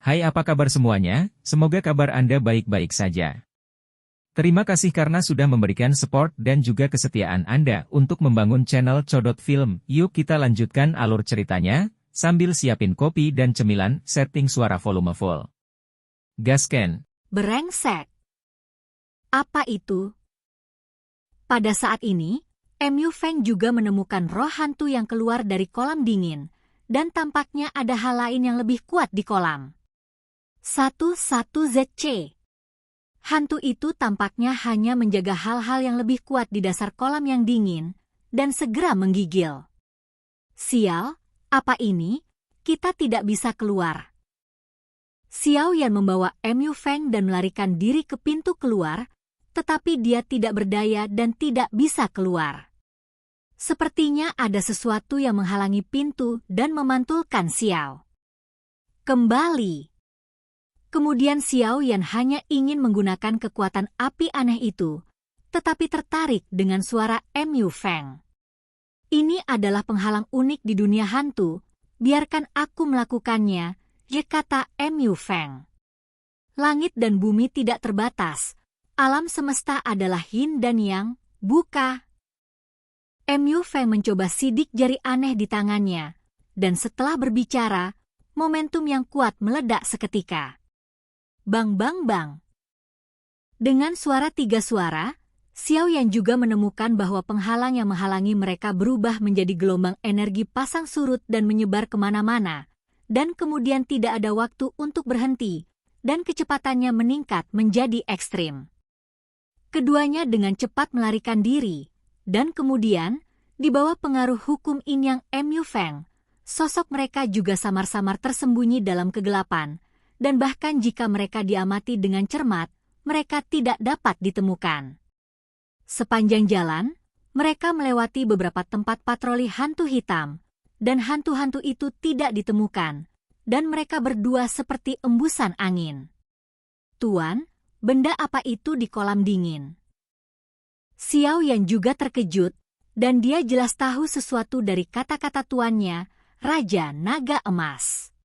Hai, apa kabar semuanya? Semoga kabar Anda baik-baik saja. Terima kasih karena sudah memberikan support dan juga kesetiaan Anda untuk membangun channel Codot Film. Yuk kita lanjutkan alur ceritanya, sambil siapin kopi dan cemilan, setting suara volume full. Gasken. Brengsek. Apa itu? Pada saat ini, Mu Feng juga menemukan roh hantu yang keluar dari kolam dingin, dan tampaknya ada hal lain yang lebih kuat di kolam. 11ZC. Hantu itu tampaknya hanya menjaga hal-hal yang lebih kuat di dasar kolam yang dingin, dan segera menggigil. Sial, apa ini? Kita tidak bisa keluar. Xiao Yan membawa Mu Feng dan melarikan diri ke pintu keluar, tetapi dia tidak berdaya dan tidak bisa keluar. Sepertinya ada sesuatu yang menghalangi pintu dan memantulkan Xiao. Kembali. Kemudian Xiao Yan hanya ingin menggunakan kekuatan api aneh itu, tetapi tertarik dengan suara Mu Feng. Ini adalah penghalang unik di dunia hantu, biarkan aku melakukannya, kata Mu Feng. Langit dan bumi tidak terbatas, alam semesta adalah yin dan yang, buka. Mu Feng mencoba sidik jari aneh di tangannya, dan setelah berbicara, momentum yang kuat meledak seketika. Bang bang bang. Dengan suara 3 suara, Xiao Yan juga menemukan bahwa penghalang yang menghalangi mereka berubah menjadi gelombang energi pasang surut dan menyebar kemana-mana, dan kemudian tidak ada waktu untuk berhenti, dan kecepatannya meningkat menjadi ekstrim. Keduanya dengan cepat melarikan diri, dan kemudian, di bawah pengaruh hukum Yin Yang Mu Feng, sosok mereka juga samar-samar tersembunyi dalam kegelapan, dan bahkan jika mereka diamati dengan cermat, mereka tidak dapat ditemukan. Sepanjang jalan, mereka melewati beberapa tempat patroli hantu hitam, dan hantu-hantu itu tidak ditemukan, dan mereka berdua seperti embusan angin. Tuan, benda apa itu di kolam dingin? Xiao Yan juga terkejut, dan dia jelas tahu sesuatu dari kata-kata tuannya, Raja Naga Emas.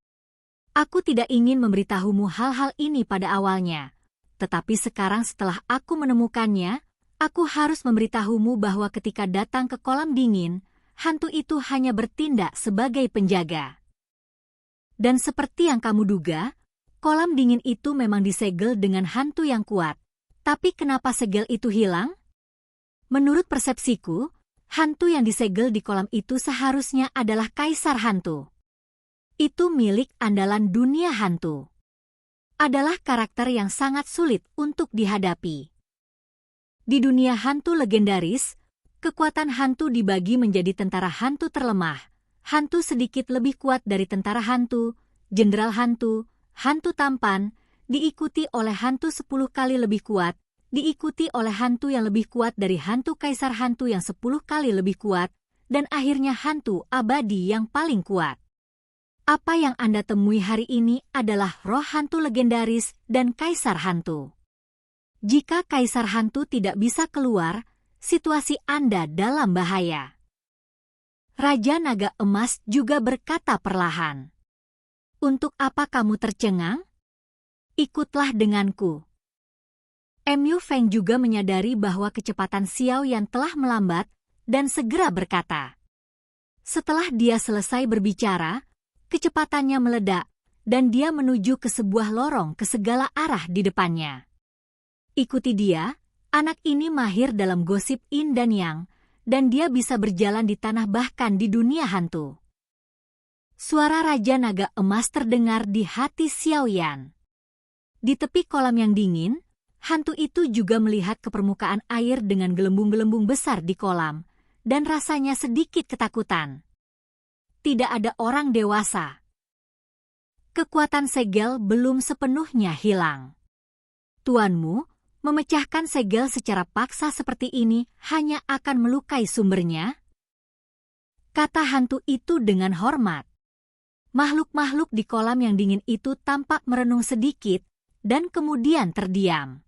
Aku tidak ingin memberitahumu hal-hal ini pada awalnya, tetapi sekarang setelah aku menemukannya, aku harus memberitahumu bahwa ketika datang ke kolam dingin, hantu itu hanya bertindak sebagai penjaga. Dan seperti yang kamu duga, kolam dingin itu memang disegel dengan hantu yang kuat. Tapi kenapa segel itu hilang? Menurut persepsiku, hantu yang disegel di kolam itu seharusnya adalah kaisar hantu. Itu milik andalan dunia hantu. Adalah karakter yang sangat sulit untuk dihadapi. Di dunia hantu legendaris, kekuatan hantu dibagi menjadi tentara hantu terlemah, hantu sedikit lebih kuat dari tentara hantu, jenderal hantu, hantu tampan, diikuti oleh hantu 10 kali lebih kuat, diikuti oleh hantu yang lebih kuat dari hantu kaisar hantu yang 10 kali lebih kuat, dan akhirnya hantu abadi yang paling kuat. Apa yang Anda temui hari ini adalah roh hantu legendaris dan kaisar hantu. Jika kaisar hantu tidak bisa keluar, situasi Anda dalam bahaya. Raja Naga Emas juga berkata perlahan. Untuk apa kamu tercengang? Ikutlah denganku. Mu Feng juga menyadari bahwa kecepatan Xiao Yan telah melambat dan segera berkata. Setelah dia selesai berbicara, kecepatannya meledak, dan dia menuju ke sebuah lorong ke segala arah di depannya. Ikuti dia, anak ini mahir dalam gosip Yin dan Yang, dan dia bisa berjalan di tanah bahkan di dunia hantu. Suara Raja Naga Emas terdengar di hati Xiao Yan. Di tepi kolam yang dingin, hantu itu juga melihat ke permukaan air dengan gelembung-gelembung besar di kolam, dan rasanya sedikit ketakutan. Tidak ada orang dewasa. Kekuatan segel belum sepenuhnya hilang. Tuanmu, memecahkan segel secara paksa seperti ini hanya akan melukai sumbernya? Kata hantu itu dengan hormat. Makhluk-makhluk di kolam yang dingin itu tampak merenung sedikit, dan kemudian terdiam.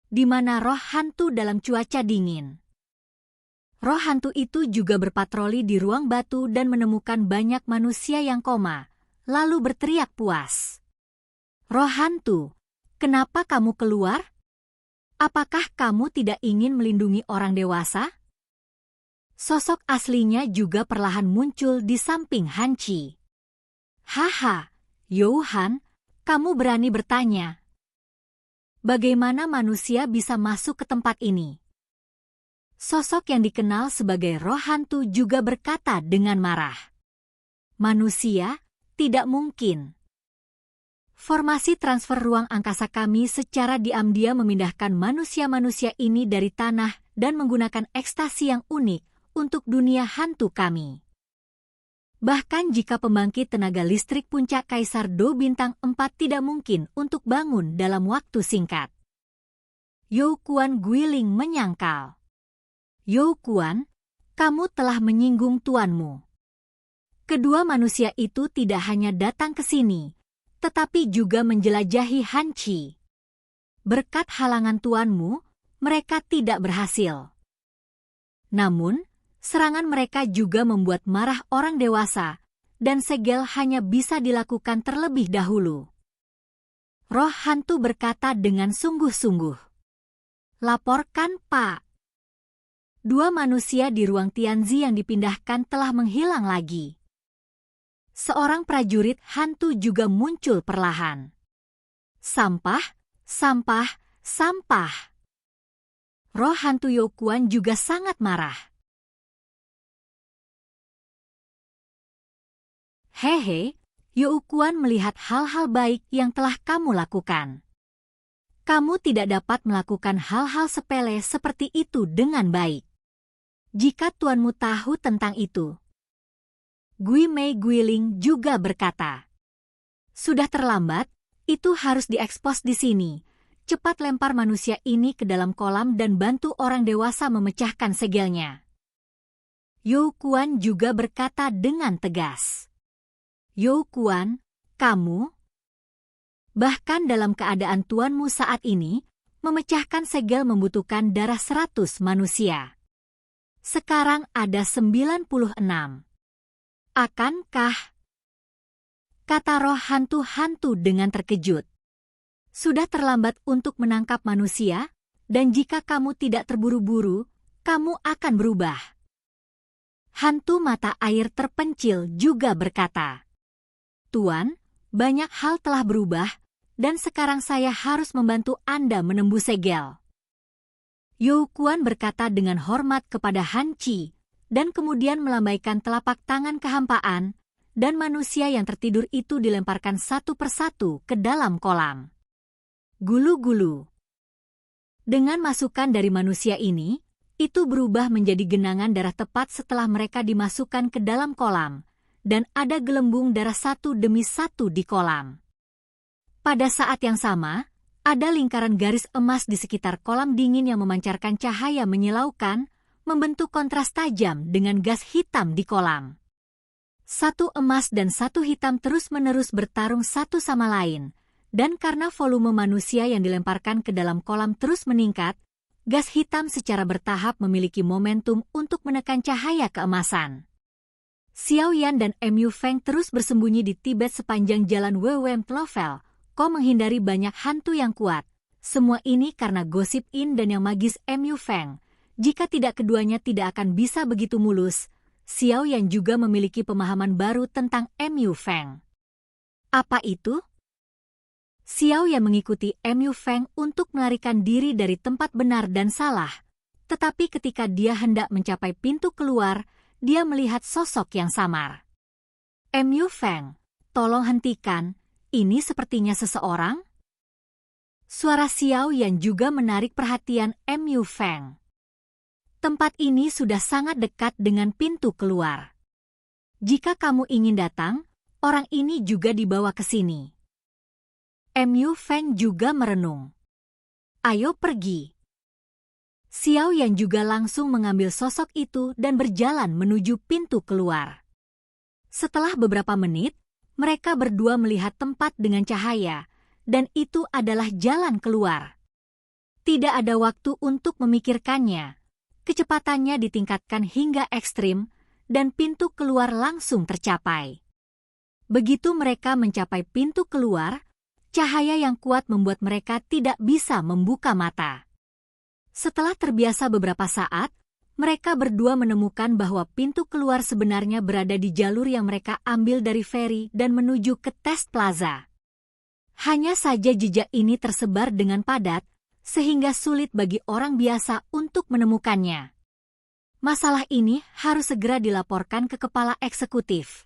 Di mana roh hantu dalam cuaca dingin? Roh hantu itu juga berpatroli di ruang batu dan menemukan banyak manusia yang koma, lalu berteriak puas. Roh hantu, kenapa kamu keluar? Apakah kamu tidak ingin melindungi orang dewasa? Sosok aslinya juga perlahan muncul di samping Hanci. Haha, Youhan, kamu berani bertanya. Bagaimana manusia bisa masuk ke tempat ini? Sosok yang dikenal sebagai roh hantu juga berkata dengan marah. Manusia, tidak mungkin. Formasi transfer ruang angkasa kami secara diam-diam memindahkan manusia-manusia ini dari tanah dan menggunakan ekstasi yang unik untuk dunia hantu kami. Bahkan jika pembangkit tenaga listrik puncak Kaisar Do Bintang 4 tidak mungkin untuk bangun dalam waktu singkat. Youkuan Guiling menyangkal. Youkuan, kamu telah menyinggung tuanmu. Kedua manusia itu tidak hanya datang ke sini, tetapi juga menjelajahi Hanci. Berkat halangan tuanmu, mereka tidak berhasil. Namun, serangan mereka juga membuat marah orang dewasa, dan segel hanya bisa dilakukan terlebih dahulu. Roh hantu berkata dengan sungguh-sungguh. Laporkan, Pak. Dua manusia di ruang Tianzi yang dipindahkan telah menghilang lagi. Seorang prajurit hantu juga muncul perlahan. Sampah, sampah, sampah. Roh hantu Youkuan juga sangat marah. Hehe, Youkuan melihat hal-hal baik yang telah kamu lakukan. Kamu tidak dapat melakukan hal-hal sepele seperti itu dengan baik. Jika tuanmu tahu tentang itu. Gui Mei Guiling juga berkata. Sudah terlambat, itu harus diekspos di sini. Cepat lempar manusia ini ke dalam kolam dan bantu orang dewasa memecahkan segelnya. Youkuan juga berkata dengan tegas. Youkuan, kamu? Bahkan dalam keadaan tuanmu saat ini, memecahkan segel membutuhkan darah 100 manusia. Sekarang ada 96. Akankah? Kata roh hantu-hantu dengan terkejut. Sudah terlambat untuk menangkap manusia, dan jika kamu tidak terburu-buru, kamu akan berubah. Hantu mata air terpencil juga berkata. Tuan, banyak hal telah berubah, dan sekarang saya harus membantu Anda menembus segel. Youkuan berkata dengan hormat kepada Hanci, dan kemudian melambaikan telapak tangan kehampaan, dan manusia yang tertidur itu dilemparkan satu persatu ke dalam kolam. Gulu-gulu. Dengan masukan dari manusia ini, itu berubah menjadi genangan darah tepat setelah mereka dimasukkan ke dalam kolam, dan ada gelembung darah satu demi satu di kolam. Pada saat yang sama, ada lingkaran garis emas di sekitar kolam dingin yang memancarkan cahaya menyilaukan, membentuk kontras tajam dengan gas hitam di kolam. Satu emas dan satu hitam terus-menerus bertarung satu sama lain, dan karena volume manusia yang dilemparkan ke dalam kolam terus meningkat, gas hitam secara bertahap memiliki momentum untuk menekan cahaya keemasan. Xiao Yan dan Mu Feng terus bersembunyi di Tibet sepanjang jalan Wewem Tlovel, Ko menghindari banyak hantu yang kuat. Semua ini karena gosip In dan yang magis Mu Feng. Jika tidak keduanya tidak akan bisa begitu mulus, Xiao Yan juga memiliki pemahaman baru tentang Mu Feng. Apa itu? Xiao Yan mengikuti Mu Feng untuk melarikan diri dari tempat benar dan salah, tetapi ketika dia hendak mencapai pintu keluar, dia melihat sosok yang samar. Mu Feng, tolong hentikan, ini sepertinya seseorang? Suara Xiao Yan juga menarik perhatian Mu Feng. Tempat ini sudah sangat dekat dengan pintu keluar. Jika kamu ingin datang, orang ini juga dibawa ke sini. Mu Feng juga merenung. Ayo pergi. Xiao Yan juga langsung mengambil sosok itu dan berjalan menuju pintu keluar. Setelah beberapa menit, mereka berdua melihat tempat dengan cahaya, dan itu adalah jalan keluar. Tidak ada waktu untuk memikirkannya. Kecepatannya ditingkatkan hingga ekstrim, dan pintu keluar langsung tercapai. Begitu mereka mencapai pintu keluar, Cahaya yang kuat membuat mereka tidak bisa membuka mata. Setelah terbiasa beberapa saat, mereka berdua menemukan bahwa pintu keluar sebenarnya berada di jalur yang mereka ambil dari feri dan menuju ke Test Plaza. Hanya saja jejak ini tersebar dengan padat, sehingga sulit bagi orang biasa untuk menemukannya. Masalah ini harus segera dilaporkan ke kepala eksekutif.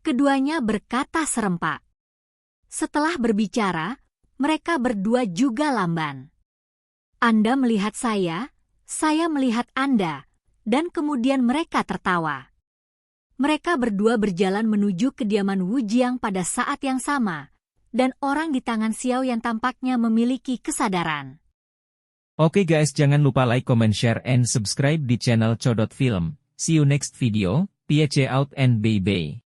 Keduanya berkata serempak. Setelah berbicara, mereka berdua juga lamban. Anda melihat saya melihat Anda, dan kemudian mereka tertawa. Mereka berdua berjalan menuju kediaman Wu Jiang pada saat yang sama, dan orang di tangan Xiao yang tampaknya memiliki kesadaran. Oke guys, jangan lupa like, comment, share, and subscribe di channel Codot Film. See you next video, peace out and bye-bye.